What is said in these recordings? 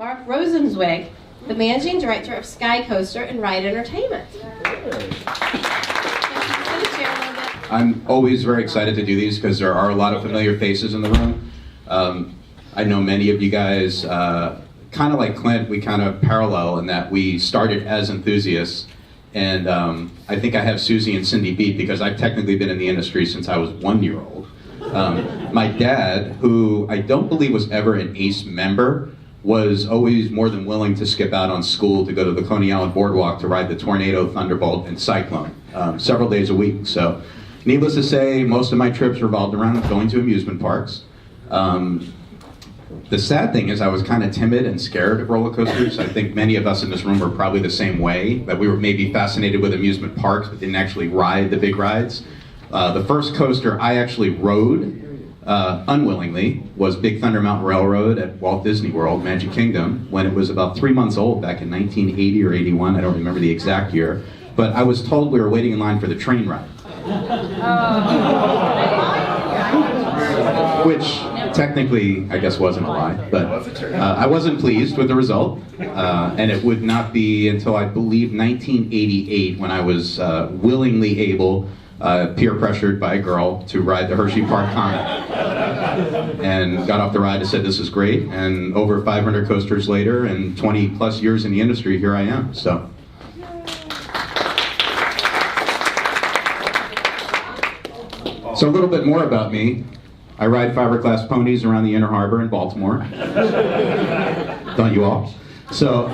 Mark Rosenzweig, the Managing Director of Sky Coaster and Ride Entertainment. I'm always very excited to do these because there are a lot of familiar faces in the room. I know many of you guys, kind of like Clint, we kind of parallel in that we started as enthusiasts. And I think I have Susie and Cindy beat because I've technically been in the industry since I was 1 year old. My dad, who I don't believe was ever an ACE member, was always more than willing to skip out on school to go to the Coney Island Boardwalk to ride the Tornado, Thunderbolt, and Cyclone several days a week. So, needless to say, most of my trips revolved around going to amusement parks. The sad thing is I was kind of timid and scared of roller coasters. I think many of us in this room were probably the same way, that we were maybe fascinated with amusement parks but didn't actually ride the big rides. The first coaster I actually rode, unwillingly, was Big Thunder Mountain Railroad at Walt Disney World, Magic Kingdom, when it was about 3 months old back in 1980 or 81, I don't remember the exact year, but I was told we were waiting in line for the train ride. Which technically, I guess, wasn't a lie, but I wasn't pleased with the result, and it would not be until I believe 1988 when I was willingly able, peer pressured by a girl, to ride the Hershey Park Comet, and got off the ride and said, "This is great," and over 500 coasters later and 20 plus years in the industry, here I am. So a little bit more about me. I ride fiberglass ponies around the Inner Harbor in Baltimore. Don't you all? So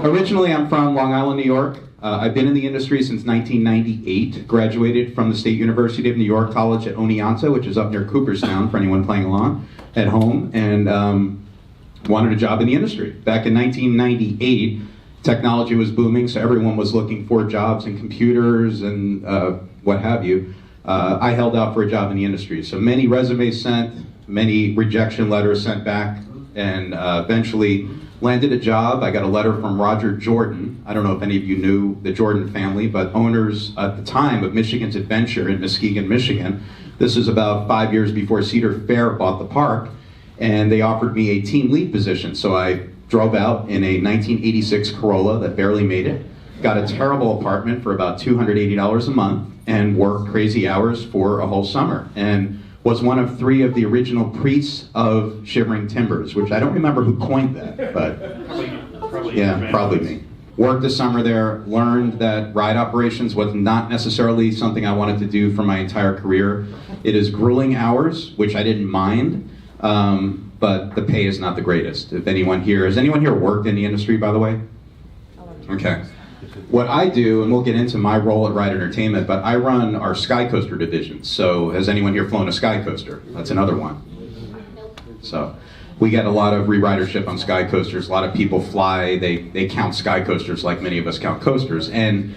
originally I'm from Long Island, New York. I've been in the industry since 1998. Graduated from the State University of New York College at Oneonta, which is up near Cooperstown for anyone playing along at home, and wanted a job in the industry. Back in 1998, technology was booming, so everyone was looking for jobs in computers and what have you. I held out for a job in the industry. So many resumes sent, many rejection letters sent back, and eventually landed a job. I got a letter from Roger Jordan. I don't know if any of you knew the Jordan family, but owners at the time of Michigan's Adventure in Muskegon, Michigan. This is about 5 years before Cedar Fair bought the park, and they offered me a team lead position. So I drove out in a 1986 Corolla that barely made it, got a terrible apartment for about $280 a month, and worked crazy hours for a whole summer, and was one of 3 of the original priests of Shivering Timbers, which I don't remember who coined that, but probably me. Worked the summer there, learned that ride operations was not necessarily something I wanted to do for my entire career. It is grueling hours, which I didn't mind, but the pay is not the greatest. If anyone here, has anyone here worked in the industry, by the way? Okay. What I do, and we'll get into my role at Ride Entertainment, but I run our Sky Coaster division. So has anyone here flown a Sky Coaster? That's another one. So we get a lot of re-ridership on Sky Coasters. A lot of people fly, they count Sky Coasters like many of us count coasters. And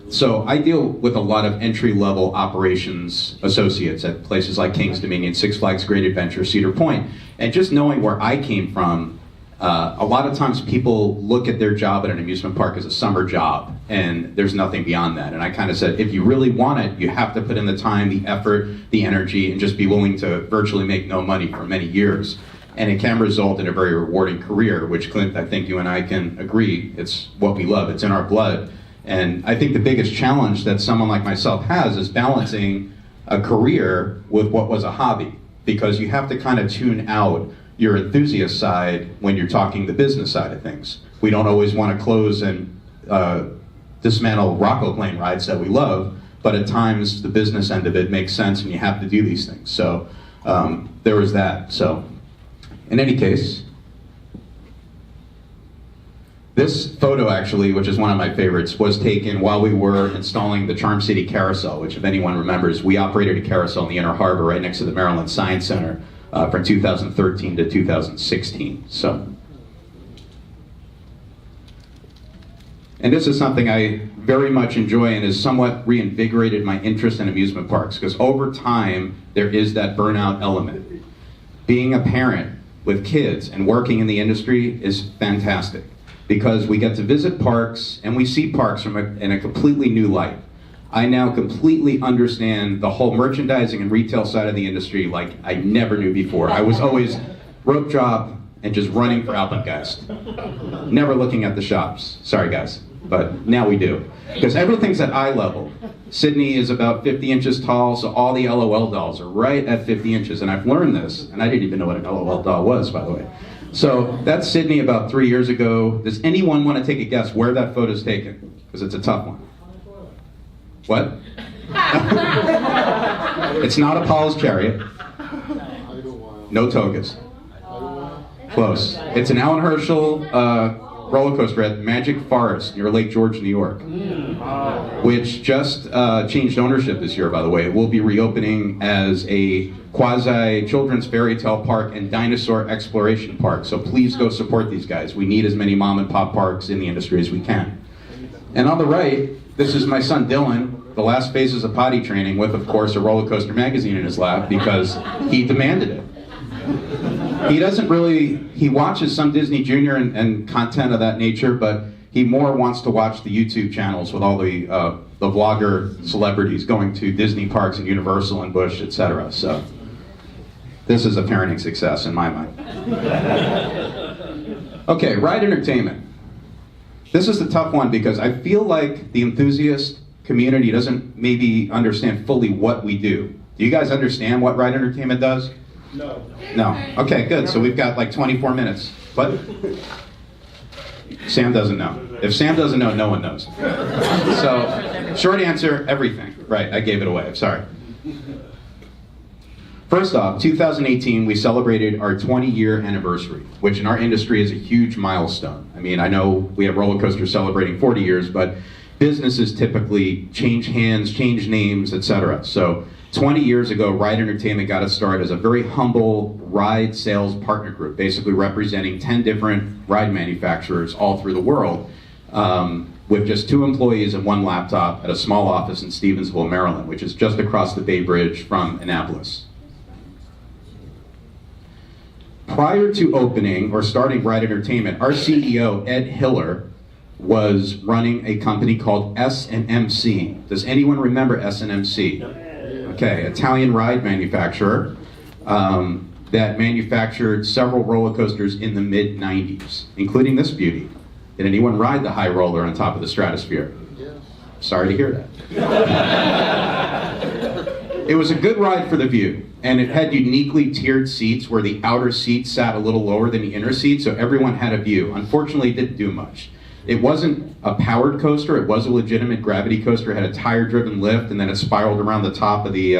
so I deal with a lot of entry-level operations associates at places like King's Dominion, Six Flags Great Adventure, Cedar Point. And just knowing where I came from, a lot of times people look at their job at an amusement park as a summer job, and there's nothing beyond that. And I kind of said, if you really want it, you have to put in the time, the effort, the energy, and just be willing to virtually make no money for many years. And it can result in a very rewarding career, which, Clint, I think you and I can agree, it's what we love, it's in our blood. And I think the biggest challenge that someone like myself has is balancing a career with what was a hobby, because you have to kind of tune out your enthusiast side when you're talking the business side of things. We don't always want to close and dismantle Rocco plane rides that we love, but at times the business end of it makes sense and you have to do these things. So there was that. So in any case, this photo actually, which is one of my favorites, was taken while we were installing the Charm City Carousel, which if anyone remembers, we operated a carousel in the Inner Harbor right next to the Maryland Science Center from 2013 to 2016. So, and this is something I very much enjoy and has somewhat reinvigorated my interest in amusement parks, because over time there is that burnout element. Being a parent with kids and working in the industry is fantastic, because we get to visit parks and we see parks in a completely new light. I now completely understand the whole merchandising and retail side of the industry like I never knew before. I was always rope drop, and just running for Alpengeist. Never looking at the shops. Sorry guys, but now we do. Because everything's at eye level. Sydney is about 50 inches tall, so all the LOL dolls are right at 50 inches. And I've learned this, and I didn't even know what an LOL doll was, by the way. So that's Sydney about 3 years ago. Does anyone want to take a guess where that photo's taken? Because it's a tough one. What? It's not Apollo's chariot. No togas. Close. It's an Alan Herschel roller coaster at Magic Forest near Lake George, New York, which just changed ownership this year, by the way. It will be reopening as a quasi-children's fairy tale park and dinosaur exploration park. So please go support these guys. We need as many mom and pop parks in the industry as we can. And on the right, this is my son Dylan, the last phases of potty training with, of course, a roller coaster magazine in his lap because he demanded it. He doesn't really, he watches some Disney Junior and content of that nature, but he more wants to watch the YouTube channels with all the vlogger celebrities going to Disney parks and Universal and Busch, etc. So this is a parenting success in my mind. Okay, ride entertainment. This is the tough one because I feel like the enthusiast community doesn't maybe understand fully what we do. Do you guys understand what ride entertainment does? No. No. Okay, good. So we've got like 24 minutes. What? Sam doesn't know. If Sam doesn't know, no one knows. So, short answer, everything. Right, I gave it away. I'm sorry. First off, 2018, we celebrated our 20-year anniversary, which in our industry is a huge milestone. I mean, I know we have roller coasters celebrating 40 years, but businesses typically change hands, change names, etc. So 20 years ago, Ride Entertainment got its start as a very humble ride sales partner group, basically representing 10 different ride manufacturers all through the world, with just 2 employees and 1 laptop at a small office in Stevensville, Maryland, which is just across the Bay Bridge from Annapolis. Prior to opening or starting Ride Entertainment, our CEO, Ed Hiller, was running a company called S&MC. Does anyone remember S&MC? Okay, Italian ride manufacturer that manufactured several roller coasters in the mid-90s, including this beauty. Did anyone ride the high roller on top of the Stratosphere? Yes. Sorry to hear that. It was a good ride for the view, and it had uniquely tiered seats where the outer seats sat a little lower than the inner seats, so everyone had a view. Unfortunately, it didn't do much. It wasn't a powered coaster, it was a legitimate gravity coaster. It had a tire-driven lift, and then it spiraled around the top of the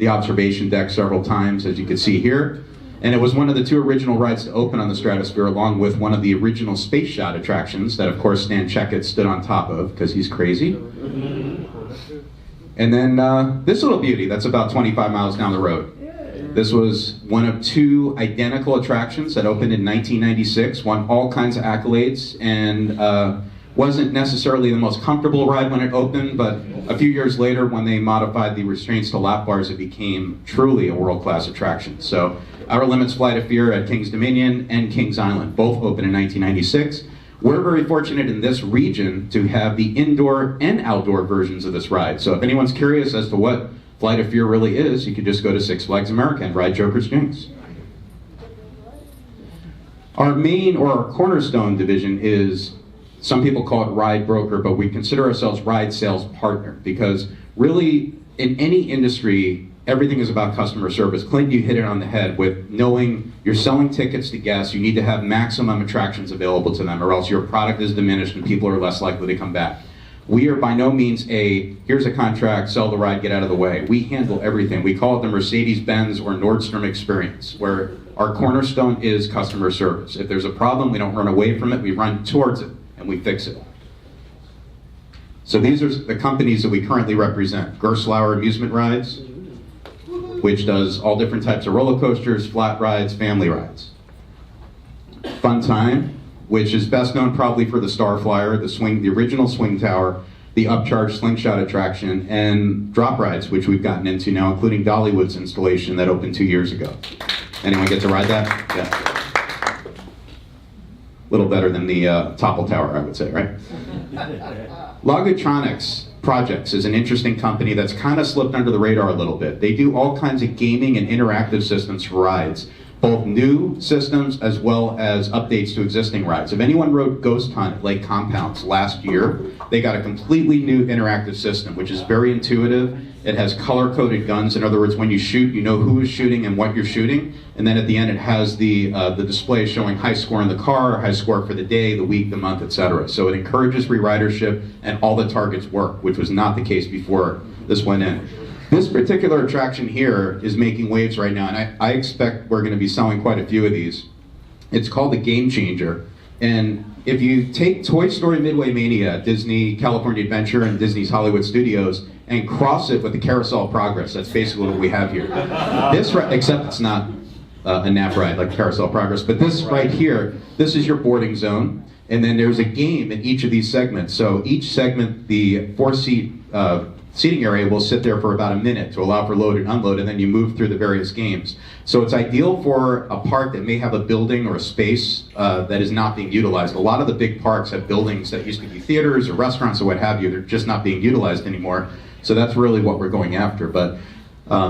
observation deck several times, as you can see here. And it was one of the 2 original rides to open on the Stratosphere, along with one of the original Space Shot attractions that, of course, Stan Checkett stood on top of, because he's crazy. And then this little beauty that's about 25 miles down the road. This was one of 2 identical attractions that opened in 1996, won all kinds of accolades, and wasn't necessarily the most comfortable ride when it opened, but a few years later when they modified the restraints to lap bars, it became truly a world-class attraction. So Outer Limits Flight of Fear at King's Dominion and Kings Island both opened in 1996. We're very fortunate in this region to have the indoor and outdoor versions of this ride. So if anyone's curious as to what Flight of Fear really is, you could just go to Six Flags America and ride Joker's Jinx. Our main, or our cornerstone division is, some people call it Ride Broker, but we consider ourselves Ride Sales Partner, because really, in any industry, everything is about customer service. Clint, you hit it on the head with knowing you're selling tickets to guests, you need to have maximum attractions available to them, or else your product is diminished and people are less likely to come back. We are by no means here's a contract, sell the ride, get out of the way. We handle everything. We call it the Mercedes-Benz or Nordstrom experience, where our cornerstone is customer service. If there's a problem, we don't run away from it, we run towards it, and we fix it. So these are the companies that we currently represent. Gerstlauer Amusement Rides, which does all different types of roller coasters, flat rides, family rides. Fun Time, which is best known probably for the Star Flyer, the original swing tower, the upcharge slingshot attraction, and drop rides, which we've gotten into now, including Dollywood's installation that opened 2 years ago. Anyone get to ride that? Yeah. A little better than the Topple Tower, I would say, right? Logotronics Projects is an interesting company that's kind of slipped under the radar a little bit. They do all kinds of gaming and interactive systems for rides. both new systems as well as updates to existing rides. If anyone rode Ghost Hunt at Lake Compounds last year, they got a completely new interactive system, which is very intuitive. It has color-coded guns. In other words, when you shoot, you know who is shooting and what you're shooting. And then at the end, it has the display showing high score in the car, high score for the day, the week, the month, etc. So it encourages re-ridership, and all the targets work, which was not the case before this went in. This particular attraction here is making waves right now, and I expect we're going to be selling quite a few of these. It's called the Game Changer, and if you take Toy Story Midway Mania, Disney California Adventure, and Disney's Hollywood Studios, and cross it with the Carousel of Progress, that's basically what we have here. Except it's not a nap ride like Carousel of Progress, but this right here, this is your boarding zone, and then there's a game in each of these segments. So each segment, the 4-seat seating area will sit there for about a minute to allow for load and unload, and then you move through the various games. So it's ideal for a park that may have a building or a space that is not being utilized. A lot of the big parks have buildings that used to be theaters or restaurants or what have you. They're just not being utilized anymore. So that's really what we're going after. But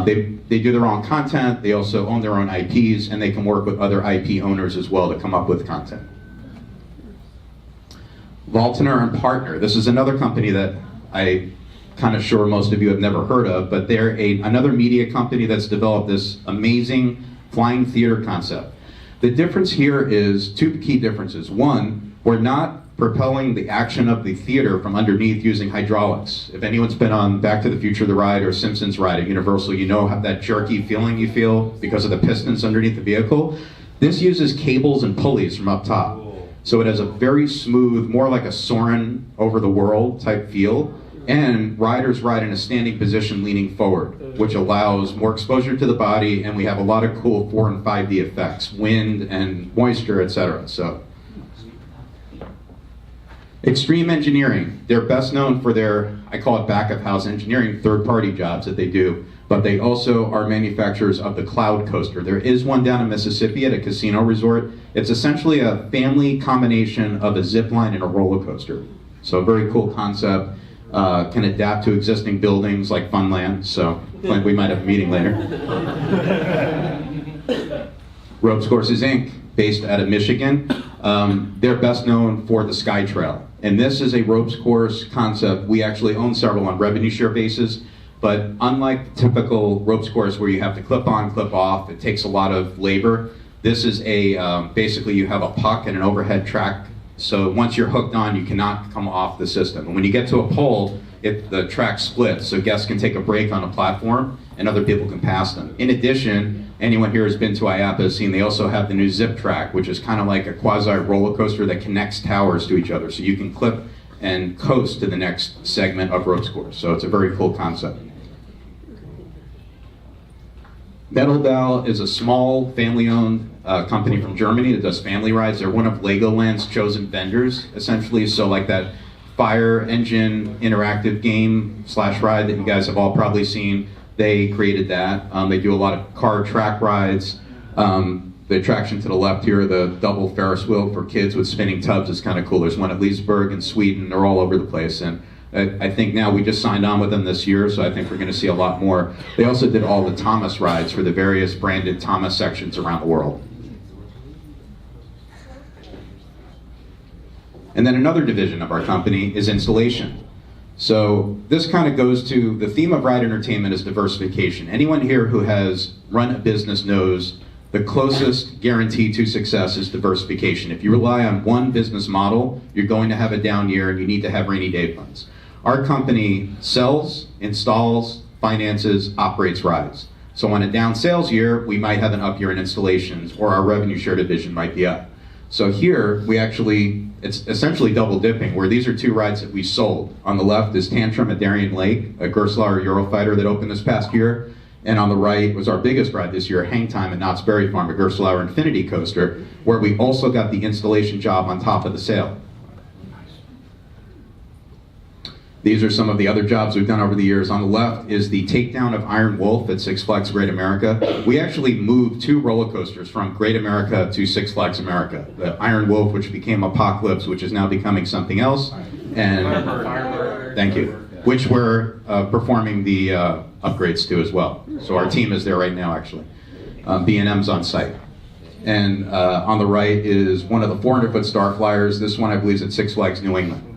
they do their own content. They also own their own IPs, and they can work with other IP owners as well to come up with content. Valtner and Partner. This is another company that I kind of sure most of you have never heard of, but they're another media company that's developed this amazing flying theater concept. The difference here is two key differences. One, we're not propelling the action of the theater from underneath using hydraulics. If anyone's been on Back to the Future the ride or Simpsons ride at Universal, you know that jerky feeling you feel because of the pistons underneath the vehicle. This uses cables and pulleys from up top. So it has a very smooth, more like a Soarin' over the world type feel. And riders ride in a standing position leaning forward, which allows more exposure to the body, and we have a lot of cool 4 and 5D effects, wind and moisture, etc. So, Extreme Engineering, they're best known for their, I call it back of house engineering, third-party jobs that they do, but they also are manufacturers of the Cloud Coaster. There is one down in Mississippi at a casino resort. It's essentially a family combination of a zip line and a roller coaster. So a very cool concept. Can adapt to existing buildings like Funland, so we might have a meeting later. Ropes Courses Inc., based out of Michigan. They're best known for the Sky Trail. And this is a ropes course concept. We actually own several on revenue share basis, but unlike the typical ropes course where you have to clip on, clip off, it takes a lot of labor. This is basically you have a puck and an overhead track. So once you're hooked on, you cannot come off the system. And when you get to a pole, the track splits, so guests can take a break on a platform and other people can pass them. In addition, anyone here has been to IAPA has seen they also have the new Zip Track, which is kind of like a quasi roller coaster that connects towers to each other. So you can clip and coast to the next segment of ropes course. So it's a very cool concept. Metalbell is a small family-owned company from Germany that does family rides. They're one of Legoland's chosen vendors, essentially. So like that fire engine interactive game / ride that you guys have all probably seen, they created that. They do a lot of car track rides. The attraction to the left here, the double Ferris wheel for kids with spinning tubs, is kind of cool. There's one at Leesburg in Sweden. They're all over the place. And I think now we just signed on with them this year, so I think we're going to see a lot more. They also did all the Thomas rides for the various branded Thomas sections around the world. And then another division of our company is installation. So this kind of goes to the theme of ride entertainment is diversification. Anyone here who has run a business knows the closest guarantee to success is diversification. If you rely on one business model, you're going to have a down year and you need to have rainy day funds. Our company sells, installs, finances, operates rides. So on a down sales year, we might have an up year in installations, or our revenue share division might be up. So here, it's essentially double dipping, where these are two rides that we sold. On the left is Tantrum at Darien Lake, a Gerstlauer Eurofighter that opened this past year. And on the right was our biggest ride this year, Hang Time at Knott's Berry Farm, a Gerstlauer Infinity Coaster, where we also got the installation job on top of the sale. These are some of the other jobs we've done over the years. On the left is the takedown of Iron Wolf at Six Flags Great America. We actually moved two roller coasters from Great America to Six Flags America. The Iron Wolf, which became Apocalypse, which is now becoming something else, and thank you, which we're performing the upgrades to as well. So our team is there right now, actually. B&M's on site. And on the right is one of the 400-foot Star Flyers. This one, I believe, is at Six Flags New England.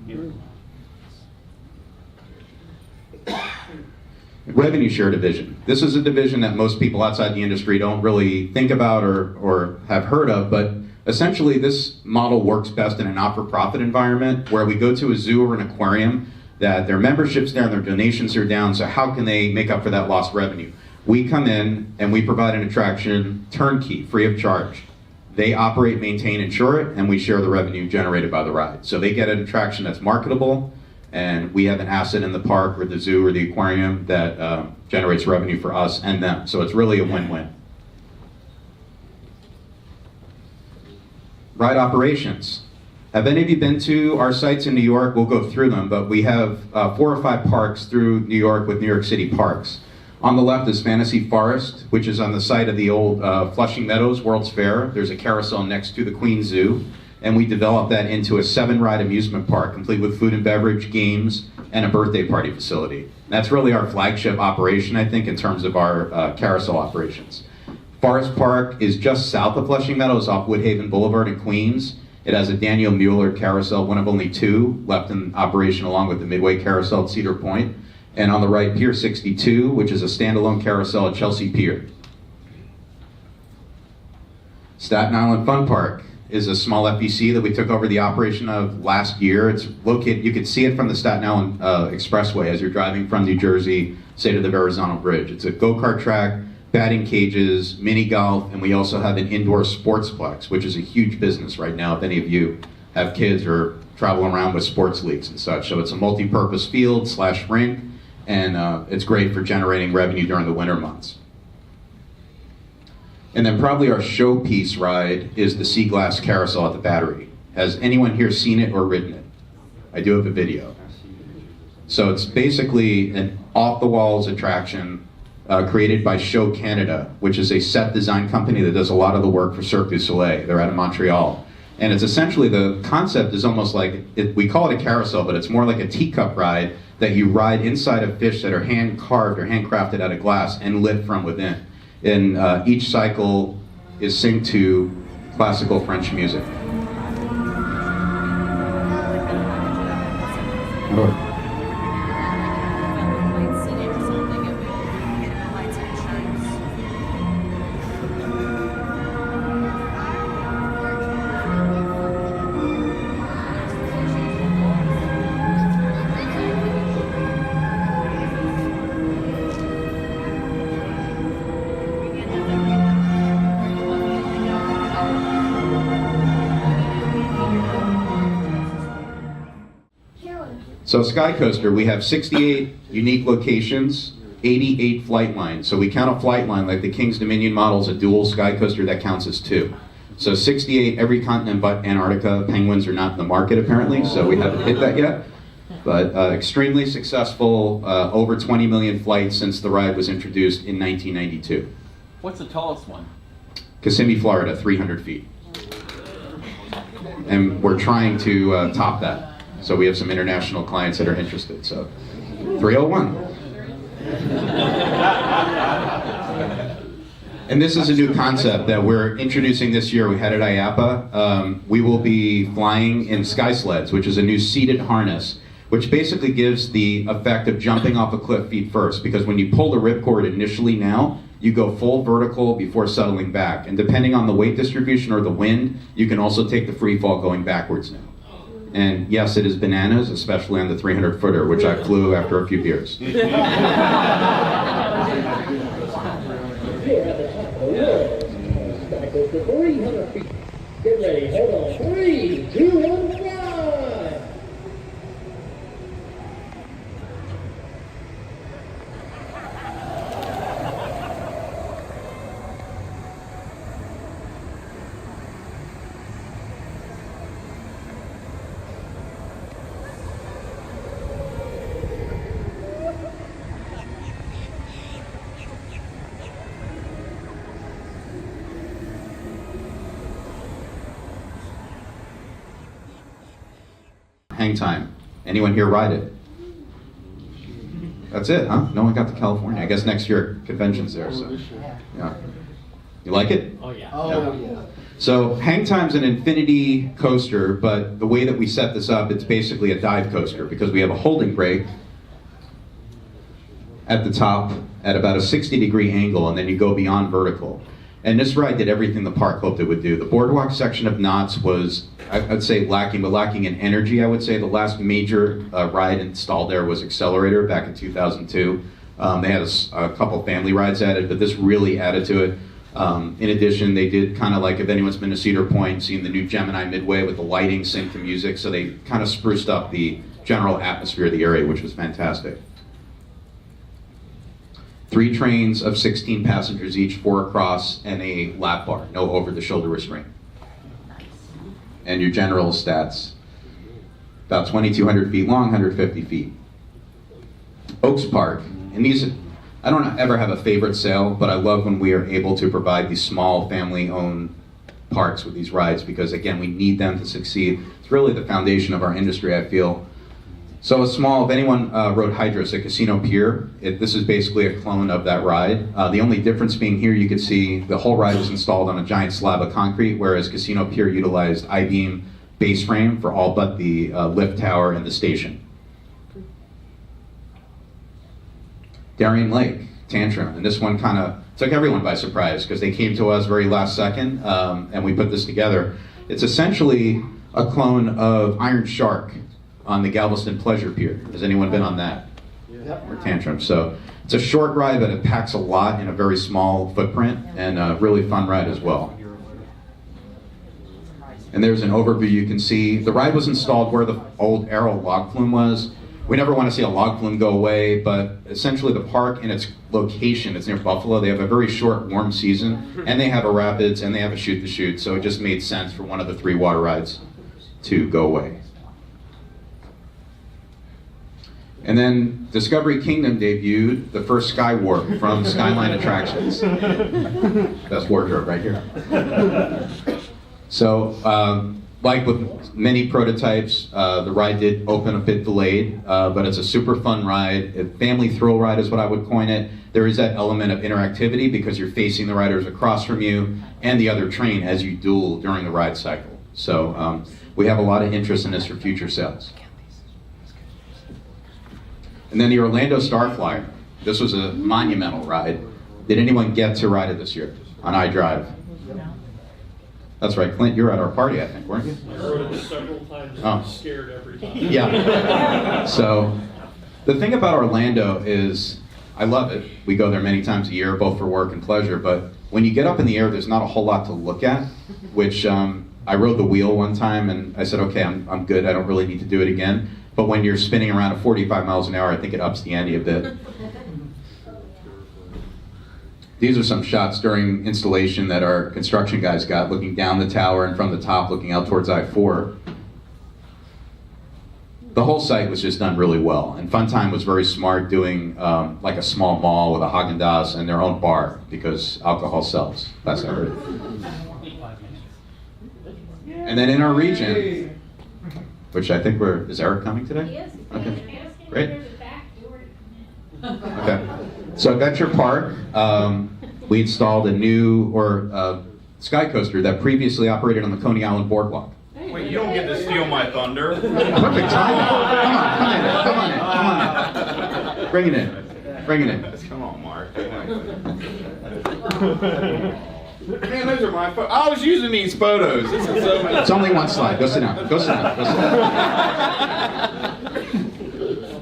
Revenue share division. This is a division that most people outside the industry don't really think about or have heard of, but essentially this model works best in a not-for-profit environment where we go to a zoo or an aquarium that their membership's down, their donations are down, so how can they make up for that lost revenue? We come in and we provide an attraction turnkey, free of charge. They operate, maintain, insure it, and we share the revenue generated by the ride. So they get an attraction that's marketable, and we have an asset in the park or the zoo or the aquarium that generates revenue for us and them. So it's really a win-win. Ride operations. Have any of you been to our sites in New York? We'll go through them, but we have 4 or 5 parks through New York with New York City Parks. On the left is Fantasy Forest, which is on the site of the old Flushing Meadows World's Fair. There's a carousel next to the Queen Zoo, and we developed that into a 7-ride amusement park, complete with food and beverage, games, and a birthday party facility. That's really our flagship operation, I think, in terms of our carousel operations. Forest Park is just south of Flushing Meadows off Woodhaven Boulevard in Queens. It has a Daniel Mueller carousel, one of only 2 left in operation, along with the Midway Carousel at Cedar Point. And on the right, Pier 62, which is a standalone carousel at Chelsea Pier. Staten Island Fun Park is a small FEC that we took over the operation of last year. It's located, you can see it from the Staten Island Expressway as you're driving from New Jersey, say to the Verrazano Bridge. It's a go-kart track, batting cages, mini golf, and we also have an indoor sportsplex, which is a huge business right now if any of you have kids or travel around with sports leagues and such. So it's a multi-purpose field / rink, and it's great for generating revenue during the winter months. And then probably our showpiece ride is the Sea Glass Carousel at the Battery. Has anyone here seen it or ridden it? I do have a video. So it's basically an off-the-walls attraction created by Show Canada, which is a set design company that does a lot of the work for Cirque du Soleil. They're out of Montreal. And it's essentially, the concept is almost like, we call it a carousel, but it's more like a teacup ride that you ride inside of fish that are hand-carved or handcrafted out of glass and lit from within. And each cycle is synced to classical French music. So Sky Coaster, we have 68 unique locations, 88 flight lines. So we count a flight line like the King's Dominion model's a dual Sky Coaster, that counts as 2. So 68, every continent but Antarctica. Penguins are not in the market apparently, so we haven't hit that yet. But extremely successful, over 20 million flights since the ride was introduced in 1992. What's the tallest one? Kissimmee, Florida, 300 feet. And we're trying to top that. So we have some international clients that are interested. So 301. And this is a new concept that we're introducing this year. We had at IAPA. We will be flying in sky sleds, which is a new seated harness, which basically gives the effect of jumping off a cliff feet first. Because when you pull the ripcord initially now, you go full vertical before settling back. And depending on the weight distribution or the wind, you can also take the free fall going backwards now. And yes, it is bananas, especially on the 300-footer, which I flew after a few beers. Get ready, hold on. 3, 2, 1, fly! Hang time. Anyone here ride it? That's it, huh? No one got to California. I guess next year convention's there, so yeah. You like it? Oh yeah. Oh, yeah. So hang time's an infinity coaster, but the way that we set this up, it's basically a dive coaster because we have a holding brake at the top at about a 60-degree angle, and then you go beyond vertical. And this ride did everything the park hoped it would do. The boardwalk section of Knott's was, I'd say lacking, but lacking in energy, I would say. The last major ride installed there was Accelerator back in 2002. They had a couple family rides added, but this really added to it. In addition, they did kind of like, if anyone's been to Cedar Point, seen the new Gemini Midway with the lighting synced to music, so they kind of spruced up the general atmosphere of the area, which was fantastic. 3 trains of 16 passengers each, 4 across, and a lap bar, no over-the-shoulder restraint. And your general stats, about 2,200 feet long, 150 feet. Oaks Park, and these, I don't ever have a favorite sale, but I love when we are able to provide these small family-owned parks with these rides because, again, we need them to succeed. It's really the foundation of our industry, I feel. So a small, if anyone rode Hydros at Casino Pier, this is basically a clone of that ride. The only difference being here, you can see the whole ride was installed on a giant slab of concrete, whereas Casino Pier utilized I-beam base frame for all but the lift tower and the station. Darien Lake, Tantrum, and this one kind of took everyone by surprise because they came to us very last second, and we put this together. It's essentially a clone of Iron Shark on the Galveston Pleasure Pier. Has anyone been on that? Yep. Or Tantrum. So it's a short ride, but it packs a lot in a very small footprint, and a really fun ride as well. And there's an overview you can see. The ride was installed where the old Arrow log flume was. We never want to see a log flume go away, but essentially the park and its location, it's near Buffalo, they have a very short warm season, and they have a rapids, and they have a shoot-to-shoot, so it just made sense for one of the 3 water rides to go away. And then Discovery Kingdom debuted the first Sky Warp from Skyline Attractions. Best wardrobe right here. So, like with many prototypes, the ride did open a bit delayed, but it's a super fun ride. A family thrill ride is what I would coin it. There is that element of interactivity because you're facing the riders across from you and the other train as you duel during the ride cycle. So we have a lot of interest in this for future sales. And then the Orlando Starflyer. This was a monumental ride. Did anyone get to ride it this year on iDrive? That's right, Clint, you were at our party, I think, weren't you? I rode it several times and was scared every time. Yeah. So the thing about Orlando is, I love it. We go there many times a year, both for work and pleasure, but when you get up in the air, there's not a whole lot to look at, which I rode the wheel one time and I said, okay, I'm good, I don't really need to do it again. But when you're spinning around at 45 miles an hour, I think it ups the ante a bit. These are some shots during installation that our construction guys got, looking down the tower and from the top, looking out towards I-4. The whole site was just done really well, and Funtime was very smart doing like a small mall with a Haagen-Dazs and their own bar, because alcohol sells, that's I heard. And then in our region, which I think is Eric coming today? He is. Okay, great. Okay, so Adventure Park, we installed a new sky coaster that previously operated on the Coney Island Boardwalk. Wait, you don't get to steal my thunder. Perfect time. Come on. Bring it in. Come on, Mark. Man, those are my photos. I was using these photos. This is so much. It's only one slide. Go sit down.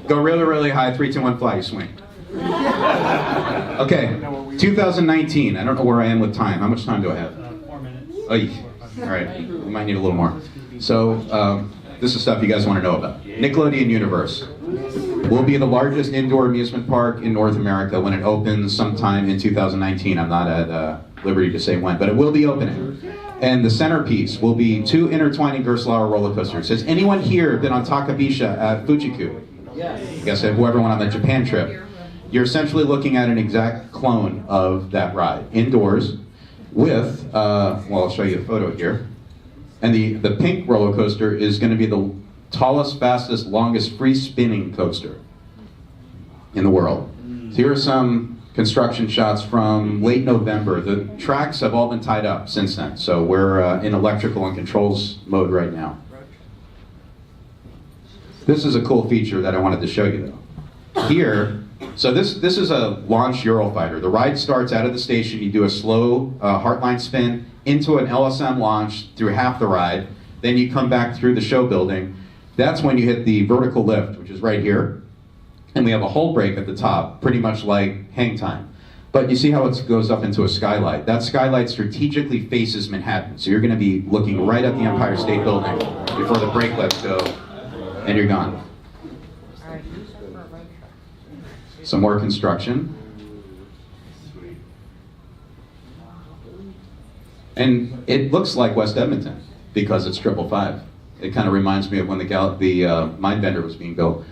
Go really, really high. 3, 2, 1, fly. You swing. Okay. 2019. I don't know where I am with time. How much time do I have? 4 minutes. Oh, all right. We might need a little more. So this is stuff you guys want to know about. Nickelodeon Universe will be the largest indoor amusement park in North America when it opens sometime in 2019. I'm not at liberty to say when, but it will be opening. And the centerpiece will be 2 intertwining Gerstlauer roller coasters. Has anyone here been on Takabisha at Fujiku? Yes. I guess whoever went on the Japan trip. You're essentially looking at an exact clone of that ride, indoors, with, well, I'll show you a photo here. And the pink roller coaster is going to be the tallest, fastest, longest free spinning coaster in the world. So here are some construction shots from late November. The tracks have all been tied up since then, so we're in electrical and controls mode right now. This is a cool feature that I wanted to show you though. Here, so this is a launch Eurofighter. The ride starts out of the station, you do a slow heartline spin into an LSM launch through half the ride, then you come back through the show building. That's when you hit the vertical lift, which is right here. And we have a hull brake at the top, pretty much like hang time. But you see how it goes up into a skylight. That skylight strategically faces Manhattan. So you're gonna be looking right at the Empire State Building before the brake lifts go, and you're gone. Some more construction. And it looks like West Edmonton because it's 555. It kind of reminds me of when the Mindbender was being built.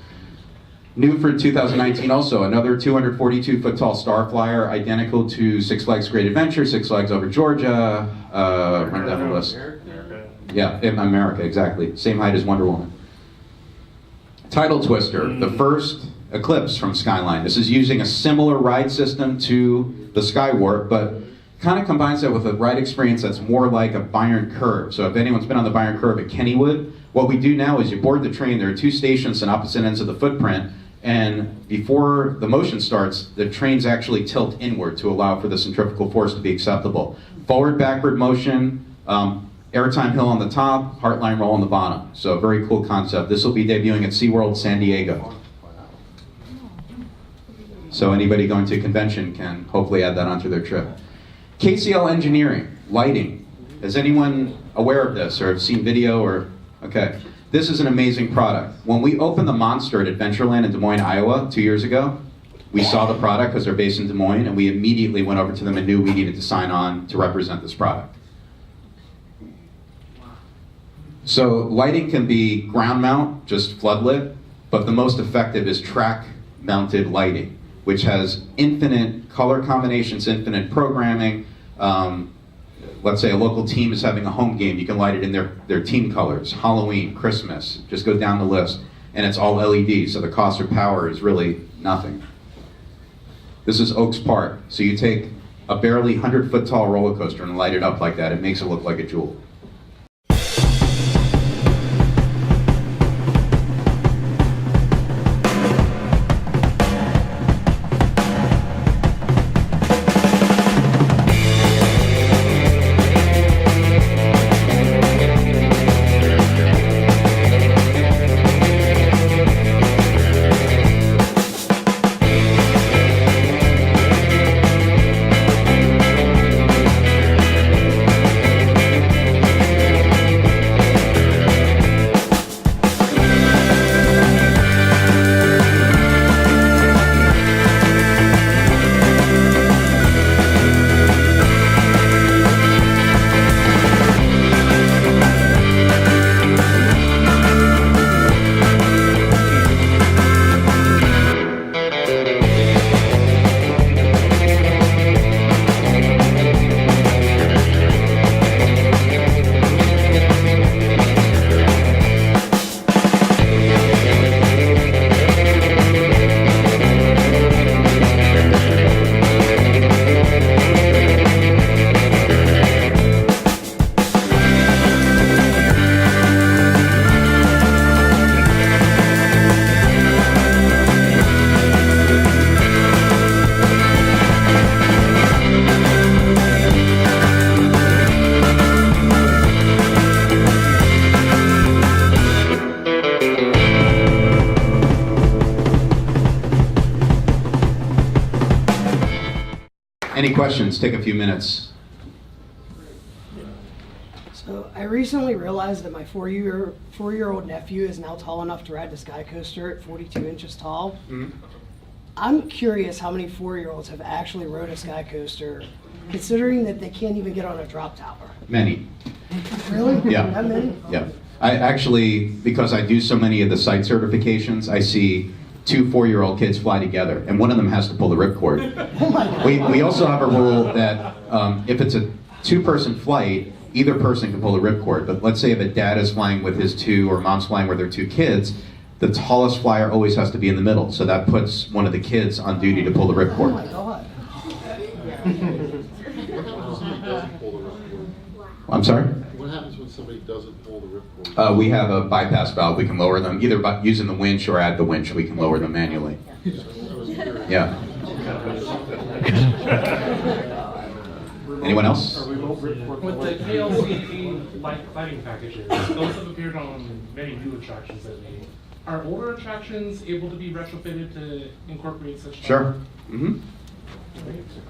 New for 2019 also, another 242-foot tall Starflyer, identical to Six Flags Great Adventure, Six Flags Over Georgia, run down the list. Yeah, in America, exactly. Same height as Wonder Woman. Tidal Twister, the first Eclipse from Skyline. This is using a similar ride system to the Skywarp, but kind of combines that with a ride experience that's more like a Byron Curve. So if anyone's been on the Byron Curve at Kennywood, what we do now is you board the train, there are two stations on opposite ends of the footprint, and before the motion starts, the trains actually tilt inward to allow for the centrifugal force to be acceptable. Forward, backward motion, airtime hill on the top, heartline roll on the bottom. So a very cool concept. This will be debuting at SeaWorld San Diego. So anybody going to a convention can hopefully add that onto their trip. KCL Engineering, lighting. Is anyone aware of this or have seen video or, okay. This is an amazing product. When we opened the Monster at Adventureland in Des Moines, Iowa 2 years ago, we saw the product because they're based in Des Moines, and we immediately went over to them and knew we needed to sign on to represent this product. So lighting can be ground mount, just floodlit, but the most effective is track mounted lighting, which has infinite color combinations, infinite programming. Let's say a local team is having a home game, you can light it in their team colors, Halloween, Christmas, just go down the list. And it's all LED, so the cost of power is really nothing. This is Oaks Park. So you take a barely 100-foot tall roller coaster and light it up like that, it makes it look like a jewel. Any questions? Take a few minutes. So I recently realized that my four-year-old nephew is now tall enough to ride the Sky Coaster at 42 inches tall. Mm-hmm. I'm curious how many 4-year-olds have actually rode a Sky Coaster, considering that they can't even get on a drop tower. Many. Really? Yeah. That many? Yeah. I actually, because I do so many of the site certifications, I see 2 4-year-old kids fly together, and one of them has to pull the ripcord. Oh my God. We also have a rule that if it's a 2-person flight, either person can pull the ripcord. But let's say if a dad is flying with his 2 or mom's flying with their 2 kids, the tallest flyer always has to be in the middle. So that puts one of the kids on duty to pull the Oh ripcord. my God. I'm sorry? What happens when somebody doesn't pull the ripcord? We have a bypass valve. We can lower them either by using the winch or at the winch. We can lower them manually. Yeah. Anyone else? With the KLCE lighting packages, those have appeared on many new attractions lately. Are older attractions able to be retrofitted to incorporate such? Sure. Mm-hmm.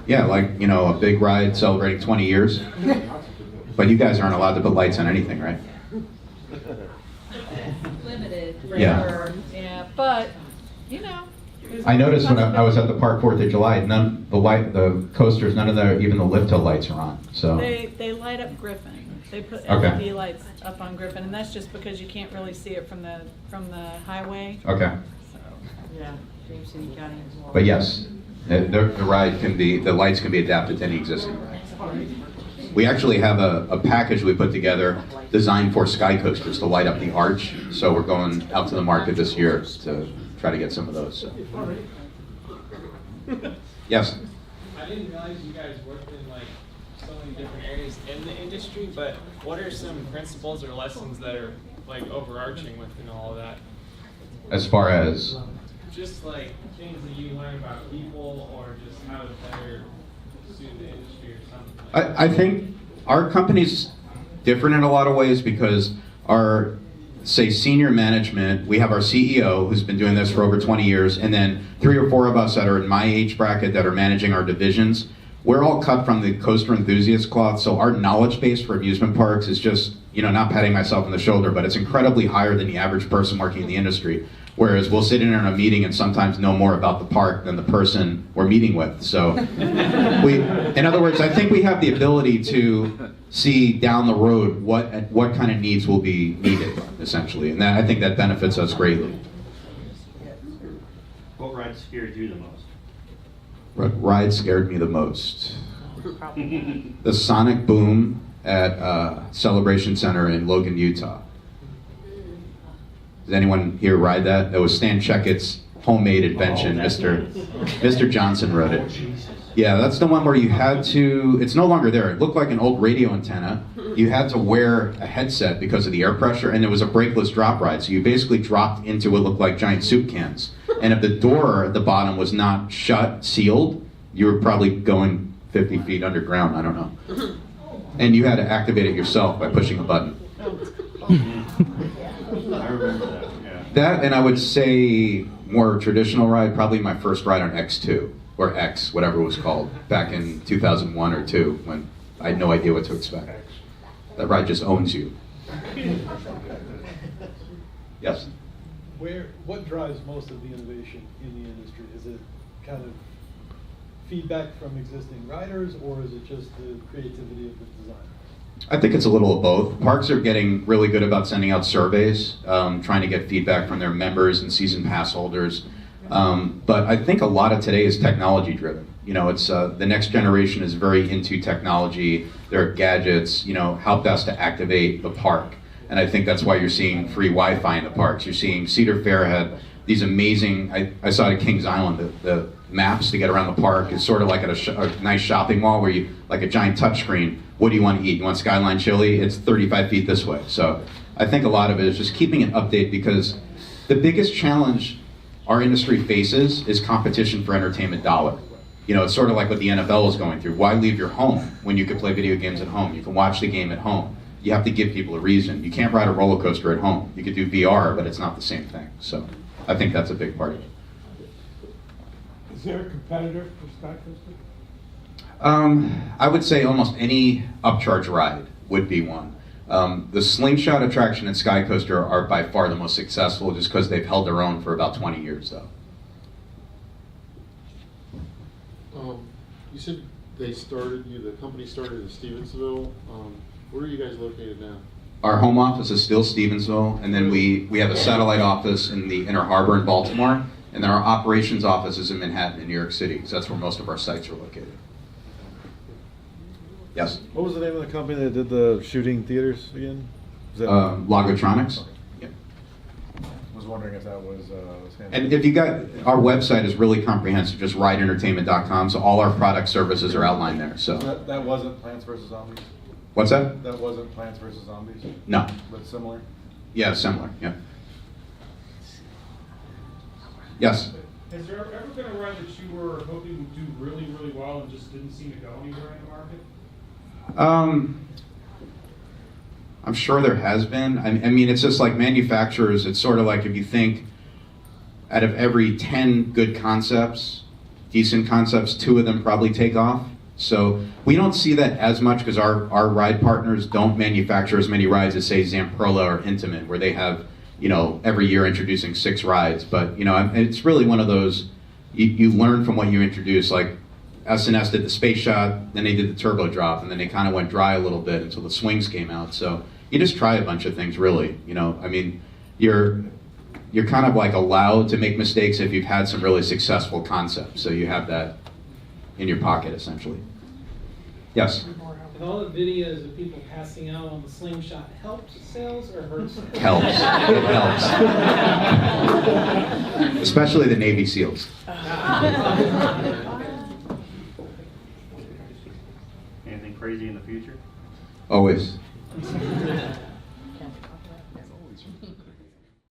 Yeah, like, a big ride celebrating 20 years. But you guys aren't allowed to put lights on anything, right? Limited. Yeah. Yeah, but, I noticed when I was at the park 4th of July, the coasters, none of even the lift hill lights are on. So they light up Griffin. They put Okay. LED lights up on Griffin, and that's just because you can't really see it from the highway. okay. So, yeah, James City County as well. But yes, the lights can be adapted to any existing ride. We actually have a package we put together designed for sky coasters to light up the arch. So we're going out to the market this year to try to get some of those. So. Yes? I didn't realize you guys worked in so many different areas in the industry, but what are some principles or lessons that are overarching within all of that? As far as? Just things that you learn about people or just how to better suit the industry or something. I think our company's different in a lot of ways because our, say, senior management, we have our CEO who's been doing this for over 20 years, and then 3 or 4 of us that are in my age bracket that are managing our divisions. We're all cut from the coaster enthusiast cloth, so our knowledge base for amusement parks is just, not patting myself on the shoulder, but it's incredibly higher than the average person working in the industry. Whereas we'll sit in on a meeting and sometimes know more about the park than the person we're meeting with. So, in other words, I think we have the ability to see down the road what kind of needs will be needed, essentially, and I think that benefits us greatly. What ride scared you the most? What ride scared me the most? The sonic boom at Celebration Center in Logan, Utah. Does anyone here ride that? That was Stan Checkett's homemade invention. Mr. Johnson wrote it. Yeah, that's the one where you had to, it's no longer there. It looked like an old radio antenna. You had to wear a headset because of the air pressure, and it was a brakeless drop ride. So you basically dropped into what looked like giant soup cans. And if the door at the bottom was not shut, sealed, you were probably going 50 feet underground, I don't know. And you had to activate it yourself by pushing a button. I remember that, yeah. That, and I would say more traditional ride, probably my first ride on X2, or X, whatever it was called, back in 2001 or 2, when I had no idea what to expect. That ride just owns you. Yes? What drives most of the innovation in the industry? Is it kind of feedback from existing riders, or is it just the creativity of the design? I think it's a little of both. Parks are getting really good about sending out surveys, trying to get feedback from their members and season pass holders. But I think a lot of today is technology driven. It's the next generation is very into technology. There are gadgets, how best to activate the park. And I think that's why you're seeing free Wi-Fi in the parks. You're seeing Cedar Fair had these amazing, I saw it at Kings Island, the maps to get around the park is sort of like at a nice shopping mall where you, like a giant touchscreen, what do you want to eat? You want Skyline chili? It's 35 feet this way. So I think a lot of it is just keeping it updated, because the biggest challenge our industry faces is competition for entertainment dollar. It's sort of like what the NFL is going through. Why leave your home when you can play video games at home? You can watch the game at home. You have to give people a reason. You can't ride a roller coaster at home. You could do VR, but it's not the same thing. So I think that's a big part of it. Is there a competitor for Sky Coaster? I would say almost any upcharge ride would be one. The slingshot attraction and Sky Coaster are by far the most successful, just because they've held their own for about 20 years, though. You said the company started in Stevensville. Where are you guys located now? Our home office is still Stevensville, and then we have a satellite office in the Inner Harbor in Baltimore, and then our operations office is in Manhattan in New York City, because that's where most of our sites are located. Yes? What was the name of the company that did the shooting theaters again? Logotronics. Yeah. Was wondering wondering if that was. And if you got, our website is really comprehensive, just rideentertainment.com, so all our product services are outlined there, so. That wasn't Plants vs. Zombies? What's that? That wasn't Plants vs. Zombies? No. But similar? Yeah, similar, yeah. Yes? Has there ever been a ride that you were hoping would do really, really well and just didn't seem to go anywhere in the market? I'm sure there has been. I mean, it's just like manufacturers, it's sort of like if you think out of every 10 good concepts, decent concepts, 2 of them probably take off. So we don't see that as much because our ride partners don't manufacture as many rides as, say, Zamperla or Intamin, where they have, you know, every year introducing 6 rides. But, you know, it's really one of those, you learn from what you introduce. Like S&S did the Space Shot, then they did the Turbo Drop, and then they kind of went dry a little bit until the Swings came out. So you just try a bunch of things, really. You know, I mean, you're kind of like allowed to make mistakes if you've had some really successful concepts. So you have that in your pocket, essentially. Yes? Have all the videos of people passing out on the slingshot helped sales or hurt sales? Helps. It helps. Especially the Navy SEALs. Anything crazy in the future? Always.